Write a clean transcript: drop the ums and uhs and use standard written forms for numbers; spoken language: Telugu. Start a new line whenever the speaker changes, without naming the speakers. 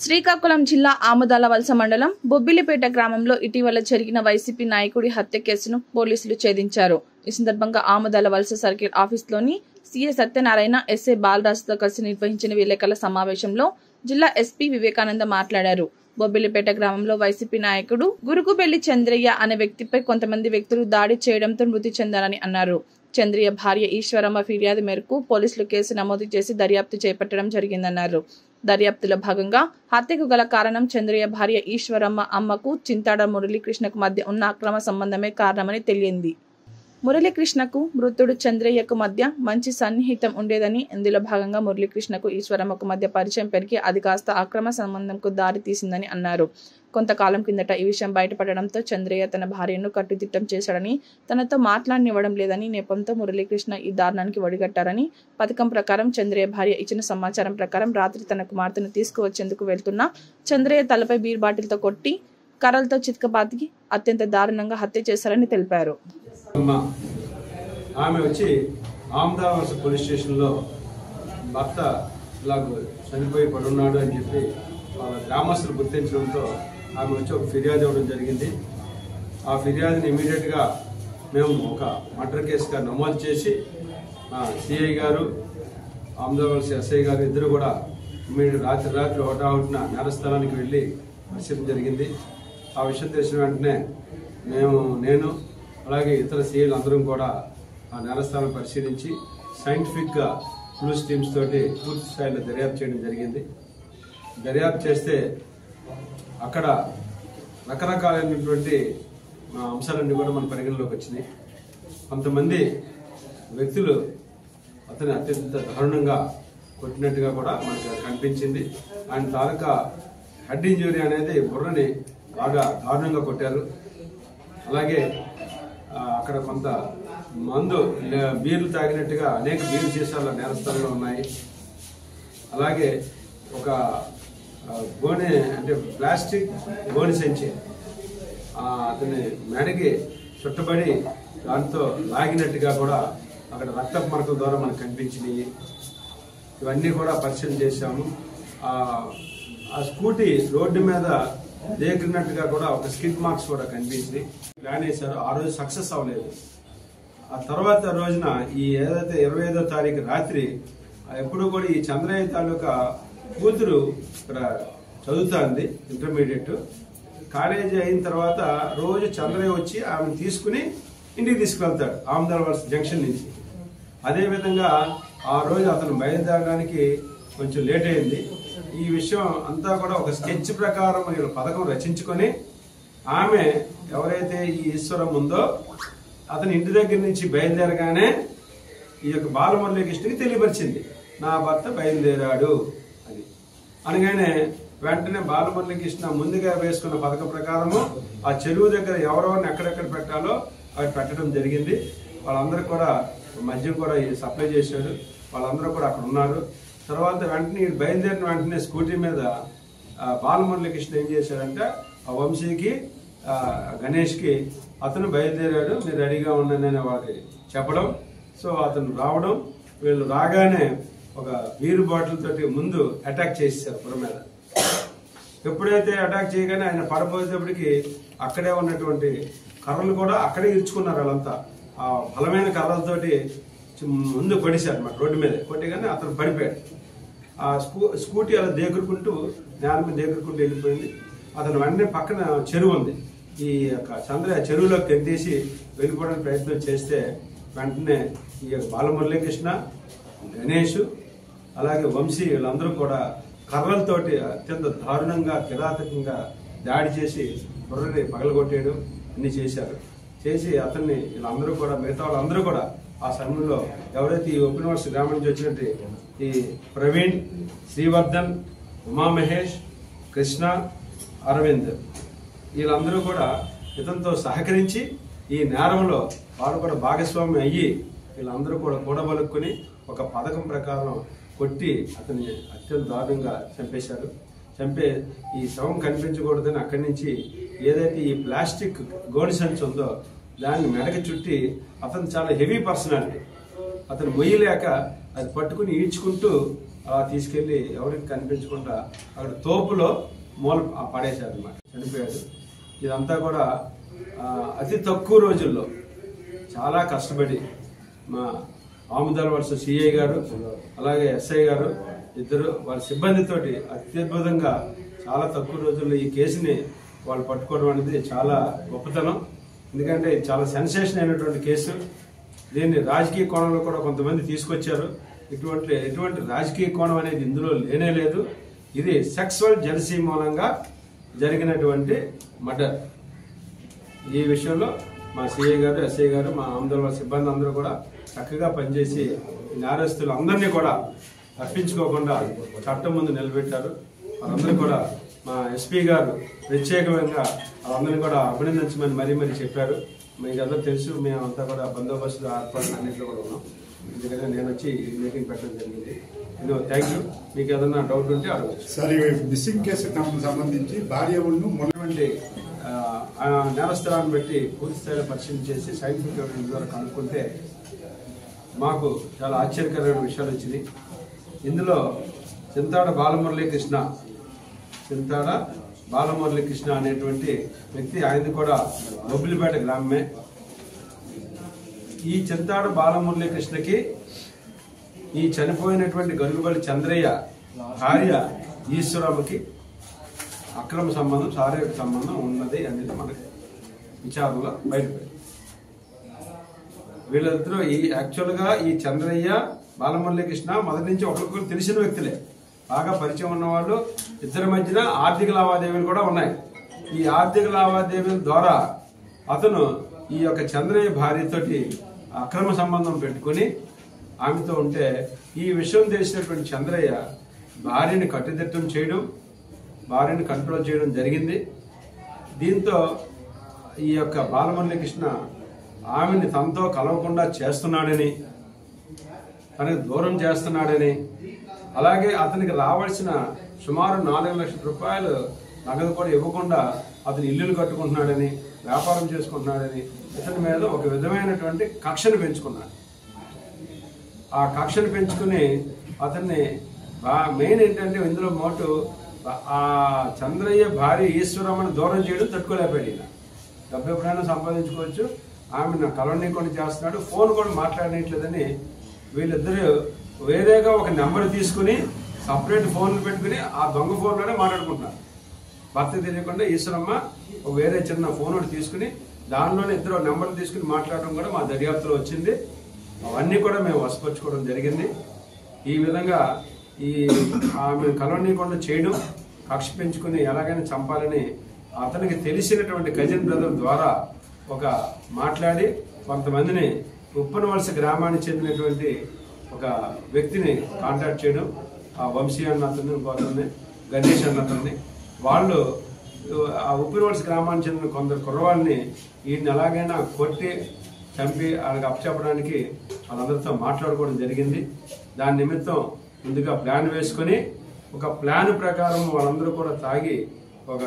శ్రీకాకుళం జిల్లా ఆముదాలవలస మండలం బొబ్బిలిపేట గ్రామంలో ఇటీవల జరిగిన వైసీపీ నాయకుడి హత్య కేసును పోలీసులు ఛేదించారు. ఈ సందర్భంగా ఆముదాలవలస సర్కిల్ ఆఫీసులోని సీఏ సత్యనారాయణ, ఎస్ఐ బాలరాజుతో కలిసి నిర్వహించిన విలేకరుల సమావేశంలో జిల్లా ఎస్పీ వివేకానంద మాట్లాడారు. బొబ్బిలిపేట గ్రామంలో వైసీపీ నాయకుడు గురుగుబెల్లి చంద్రయ్య అనే వ్యక్తిపై కొంతమంది వ్యక్తులు దాడి చేయడంతో మృతి చెందారని అన్నారు. చంద్రయ్య భార్య ఈశ్వరమ్మ ఫిర్యాదు మేరకు పోలీసులు కేసు నమోదు చేసి దర్యాప్తు చేపట్టడం జరిగిందన్నారు. దర్యాప్తులో భాగంగా హత్యకు గల కారణం చంద్రయ్య భార్య ఈశ్వరమ్మ అమ్మకు చింతాడ మురళీకృష్ణకు మధ్య ఉన్న అక్రమ సంబంధమే కారణమని తెలియంది. మురళీకృష్ణకు మృతుడు చంద్రయ్యకు మధ్య మంచి సన్నిహితం ఉండేదని, ఇందులో భాగంగా మురళీకృష్ణకు ఈశ్వరమ్మకు మధ్య పరిచయం పెరిగి అది కాస్త అక్రమ సంబంధంకు దారి తీసిందని అన్నారు. కొంతకాలం కిందట ఈ విషయం బయటపడడంతో చంద్రయ్య తన భార్యను కట్టుదిట్టం చేశాడని, తనతో మాట్లాడనివ్వడం లేదని నెపంతో మురళీకృష్ణ ఈ దారుణానికి ఒడిగట్టారని, పథకం ప్రకారం చంద్రయ్య భార్య ఇచ్చిన సమాచారం ప్రకారం రాత్రి తన కుమార్తెను తీసుకువచ్చేందుకు వెళ్తున్న చంద్రయ్య తలపై బీర్ బాటిల్తో కొట్టి కర్రలతో చితకబాది అత్యంత దారుణంగా హత్య చేశారని తెలిపారు.
ఆమె వచ్చి ఆముదాలవలస పోలీస్ స్టేషన్లో భర్త ఇలాగ చనిపోయి పడున్నాడు అని చెప్పి వాళ్ళ గ్రామస్తులు గుర్తించడంతో ఆమె వచ్చి ఒక ఫిర్యాదు ఇవ్వడం జరిగింది. ఆ ఫిర్యాదుని ఇమీడియట్గా మేము ఒక మర్డర్ కేసుగా నమోదు చేసి సిఐ గారు, ఆముదాలవలస ఎస్ఐ గారు ఇద్దరు కూడా ఇమీడియట్ రాత్రి హోటాహుటిన నేరస్థలానికి వెళ్ళి పరిశీలన జరిగింది. ఆ విషయం తెలిసిన వెంటనే నేను అలాగే ఇతర సీఐలు అందరం కూడా ఆ నేరస్థానం పరిశీలించి సైంటిఫిక్గా క్లూస్ టీమ్స్ తోటి పూర్తి స్థాయిలో దర్యాప్తు చేయడం జరిగింది. దర్యాప్తు చేస్తే అక్కడ రకరకాలైనటువంటి అంశాలన్నీ కూడా మన పరిగణలోకి వచ్చినాయి. కొంతమంది వ్యక్తులు అతని అత్యంత దారుణంగా కొట్టినట్టుగా కూడా మనకు కనిపించింది. ఆయన తాలూకా హెడ్ ఇంజురీ అనేది బుర్రని బాగా దారుణంగా కొట్టారు. అలాగే అక్కడ కొంత మందు బీర్లు తాగినట్టుగా అనేక బీర్లు సీసాల నేరస్థలంలో ఉన్నాయి. అలాగే ఒక గోనె అంటే ప్లాస్టిక్ గోనె సంచి అతని మెడకి చుట్టబడి దాంతో లాగినట్టుగా కూడా అక్కడ రక్తపు మరకల ద్వారా మనకు కనిపించినాయి. ఇవన్నీ కూడా పరిశీలన చేశాము. ఆ స్కూటీ రోడ్డు మీద దేకినట్టుగా కూడా ఒక స్కిడ్ మార్క్స్ కూడా కనిపించింది. ప్లాన్ వేశారు, ఆ రోజు సక్సెస్ అవ్వలేదు. ఆ తర్వాత రోజున ఈ ఏదైతే 25వ తారీఖు రాత్రి ఎప్పుడు కూడా ఈ చంద్రయ్య తాలూకా కూతురు ఇక్కడ చదువుతుంది, ఇంటర్మీడియట్. కాలేజీ అయిన తర్వాత రోజు చంద్రయ్య వచ్చి ఆమెను తీసుకుని ఇంటికి తీసుకువెళ్తాడు ఆముదాలవలస జంక్షన్ నుంచి. అదేవిధంగా ఆ రోజు అతను బయలుదేరడానికి కొంచెం లేట్ అయింది. ఈ విషయం అంతా కూడా ఒక స్కెచ్ ప్రకారం పథకం రచించుకొని ఆమె ఎవరైతే ఈ ఈశ్వరం ఉందో అతని ఇంటి దగ్గర నుంచి బయలుదేరగానే ఈ యొక్క బాలమురళీకృష్ణకి తెలియపరిచింది, నా భర్త బయలుదేరాడు అని. అనగానే వెంటనే బాలమురళీకృష్ణ ముందుగా వేసుకున్న పథకం ప్రకారము ఆ చెరువు దగ్గర ఎవరెవరిని ఎక్కడెక్కడ పెట్టాలో అవి పెట్టడం జరిగింది. వాళ్ళందరూ కూడా మద్యం కూడా సప్లై చేశాడు. వాళ్ళందరూ కూడా అక్కడ ఉన్నారు. తర్వాత వెంటనే బయలుదేరిన వెంటనే స్కూటీ మీద బాలమురళీకృష్ణ ఏం చేశాడంటే ఆ వంశీకి, గణేష్కి అతను బయలుదేరాడు, మీరు రెడీగా ఉండండి వాళ్ళకి చెప్పడం. సో అతను రావడం, వీళ్ళు రాగానే ఒక బీరు బాటిల్ తోటి ముందు అటాక్ చేసేసారు పుర మీద. ఎప్పుడైతే అటాక్ చేయగానే ఆయన పడబోయేటప్పటికి అక్కడే ఉన్నటువంటి కర్రలు కూడా అక్కడే ఇరుచుకున్నారు. వాళ్ళంతా ఆ బలమైన కర్రలతోటి ముందు కొట్టేశారు అన్నమాట. రోడ్డు మీద కొట్టగానే అతను పడిపోయాడు. ఆ స్కూటీ అలా దేకురుకుంటూ నేల మీద దేకురుకుంటూ వెళ్ళిపోయింది. అతను వెంటనే పక్కన చెరువు ఉంది, ఈ యొక్క చంద్రయ్య చెరువులోకి గెంటేసి వెళ్ళిపోవడానికి ప్రయత్నం చేస్తే వెంటనే ఈ యొక్క బాలమురళీకృష్ణ, గణేష్ అలాగే వంశీ వీళ్ళందరూ కూడా కర్రలతోటి అత్యంత దారుణంగా కిరాతకంగా దాడి చేసి బుర్రని పగలగొట్టేయడం అన్ని చేశారు. చేసి అతన్ని వీళ్ళందరూ కూడా మిగతా వాళ్ళందరూ కూడా ఆ సమయంలో ఎవరైతే ఈ ఓపెన్ వర్స్ గ్రామం నుంచి వచ్చినట్టు ఈ ప్రవీణ్, శ్రీవర్ధన్, ఉమామహేష్, కృష్ణ, అరవింద్ వీళ్ళందరూ కూడా ఇతనితో సహకరించి ఈ నేరంలో వారు కూడా భాగస్వామ్యం అయ్యి వీళ్ళందరూ కూడా కూడబలుక్కుని ఒక పథకం ప్రకారం కొట్టి అతన్ని అత్యంత దారుణంగా చంపేశారు. చంపే ఈ శవం కనిపించకూడదని అక్కడి నుంచి ఏదైతే ఈ ప్లాస్టిక్ గోనె సంచి ఉందో దాన్ని మెడకి చుట్టి, అతను చాలా హెవీ పర్సనాలిటీ, అతను మొయ్యలేక అది పట్టుకుని ఈడ్చుకుంటూ అలా తీసుకెళ్లి ఎవరికి కనిపించకుండా అక్కడ తోపులో మూల పడేశారు అనమాట, చనిపోయాడు. ఇదంతా కూడా అతి తక్కువ రోజుల్లో చాలా కష్టపడి మా ఆముదాల వలస సిఐ గారు అలాగే ఎస్ఐ గారు ఇద్దరు వాళ్ళ సిబ్బందితోటి అత్యద్భుతంగా చాలా తక్కువ రోజుల్లో ఈ కేసుని వాళ్ళు పట్టుకోవడం అనేది చాలా గొప్పతనం. ఎందుకంటే చాలా సెన్సేషన్ అయినటువంటి కేసు. దీన్ని రాజకీయ కోణంలో కూడా కొంతమంది తీసుకొచ్చారు. ఎటువంటి రాజకీయ కోణం అనేది ఇందులో లేనే లేదు. ఇది సెక్సువల్ జెలసీ మూలంగా జరిగినటువంటి మర్డర్. ఈ విషయంలో మా సిఐ గారు, ఎస్ఐ గారు, మా ఆందోళన సిబ్బంది అందరూ కూడా చక్కగా పనిచేసి నేరస్తులు అందరినీ కూడా తప్పించుకోకుండా చట్టం ముందు నిలబెట్టారు. వాళ్ళందరూ కూడా మా ఎస్పీ గారు ప్రత్యేకంగా వాళ్ళందరినీ కూడా అభినందించమని మరీ చెప్పారు. మీకు అందరూ తెలుసు, మేమంతా కూడా బందోబస్తు ఏర్పాట్లు అన్నింటిలో కూడా ఉన్నాం. ఎందుకంటే నేను వచ్చి ఈ మీటింగ్ పెట్టడం జరిగింది. Thank you. మీకు ఏదన్నా డౌట్ ఉంటే అడగచ్చు.
సార్, మిస్సింగ్ కేసుకు సంబంధించి భార్య ఉన్నటువంటి
నేరస్థలాన్ని బట్టి పూర్తి స్థాయిలో పరిశీలన చేసి సైంటిఫిక్ ఎవిడెన్స్ ద్వారా కనుక్కుంటే మాకు చాలా ఆశ్చర్యకరమైన విషయాలు వచ్చినాయి. ఇందులో చింతాడ బాలమురళీకృష్ణ అనేటువంటి వ్యక్తి, ఆయనది కూడా బొబ్బిలిపేట గ్రామమే. ఈ చింతాడ బాలమురళీకృష్ణకి ఈ చనిపోయినటువంటి గరుగుబలి చంద్రయ్య భార్య ఈశ్వరమ్మకి అక్రమ సంబంధం, శారీరక సంబంధం ఉన్నది అనేది మనకి విచారణలో బయటపడింది. వీళ్ళిద్దరూ యాక్చువల్గా ఈ చంద్రయ్య బాలమురళీకృష్ణ మొదటి నుంచి ఒకరికొకరు తెలిసిన వ్యక్తులే, బాగా పరిచయం ఉన్నవాళ్ళు. ఇద్దరి మధ్యన ఆర్థిక లావాదేవీలు కూడా ఉన్నాయి. ఈ ఆర్థిక లావాదేవీల ద్వారా అతను ఈ యొక్క చంద్రయ్య భార్యతోటి అక్రమ సంబంధం పెట్టుకుని ఆమెతో ఉంటే ఈ విషయం తెలిసినటువంటి చంద్రయ్య భార్యని కట్టుదిట్టం చేయడం, భార్యని కంట్రోల్ చేయడం జరిగింది. దీంతో ఈ యొక్క బాలమురళీకృష్ణ ఆమెని తనతో కలవకుండా చేస్తున్నాడని, తనకు దూరం చేస్తున్నాడని, అలాగే అతనికి రావాల్సిన సుమారు 4 లక్షల రూపాయలు నగదు కూడా ఇవ్వకుండా అతను ఇల్లులు కట్టుకుంటున్నాడని, వ్యాపారం చేసుకుంటున్నాడని ఇతని మీద ఒక విధమైనటువంటి కక్షను పెంచుకున్నాడు. ఆ కక్షను పెంచుకుని అతన్ని మెయిన్ ఏంటంటే ఇందులో మోటు ఆ చంద్రయ్య భార్య ఈశ్వరమ్మని దూరం చేయడం తట్టుకోలేకపోయాడు. డబ్బు ఎప్పుడైనా సంపాదించుకోవచ్చు, ఆమె నా కలవనీయకుండా చేస్తున్నాడు, ఫోన్ కూడా మాట్లాడనట్లేదని వీళ్ళిద్దరూ వేరేగా ఒక నెంబర్ తీసుకుని సపరేట్ ఫోన్లు పెట్టుకుని ఆ దొంగ ఫోన్లోనే మాట్లాడుకుంటున్నారు. భర్త తెలియకుండా ఈశ్వరమ్మ ఒక వేరే చిన్న ఫోన్ ఒకటి తీసుకుని దానిలోనే ఇద్దరు నెంబర్లు తీసుకుని మాట్లాడడం కూడా మా దర్యాప్తులో వచ్చింది. అవన్నీ కూడా మేము వశపరచుకోవడం జరిగింది. ఈ విధంగా ఈ ఆమె కలవనీయకుండా చేయడం, కక్ష పెంచుకుని ఎలాగైనా చంపాలని అతనికి తెలిసినటువంటి కజిన్ బ్రదర్ ద్వారా ఒక మాట్లాడి కొంతమందిని ఉప్పనవలస గ్రామానికి చెందినటువంటి ఒక వ్యక్తిని కాంటాక్ట్ చేయడం, ఆ వంశీ అన్న అతన్ని, ఇంకొకరిని గణేష్ అన్న అతన్ని, వాళ్ళు ఆ ఉప్పనవలస గ్రామానికి చెందిన కొందరు కుర్రవాళ్ళని ఈయన్ని ఎలాగైనా కొట్టి చంపి వాళ్ళకి అప్పచెప్పడానికి వాళ్ళందరితో మాట్లాడుకోవడం జరిగింది. దాని నిమిత్తం ముందుగా ప్లాన్ వేసుకొని ఒక ప్లాన్ ప్రకారం వాళ్ళందరూ కూడా తాగి ఒక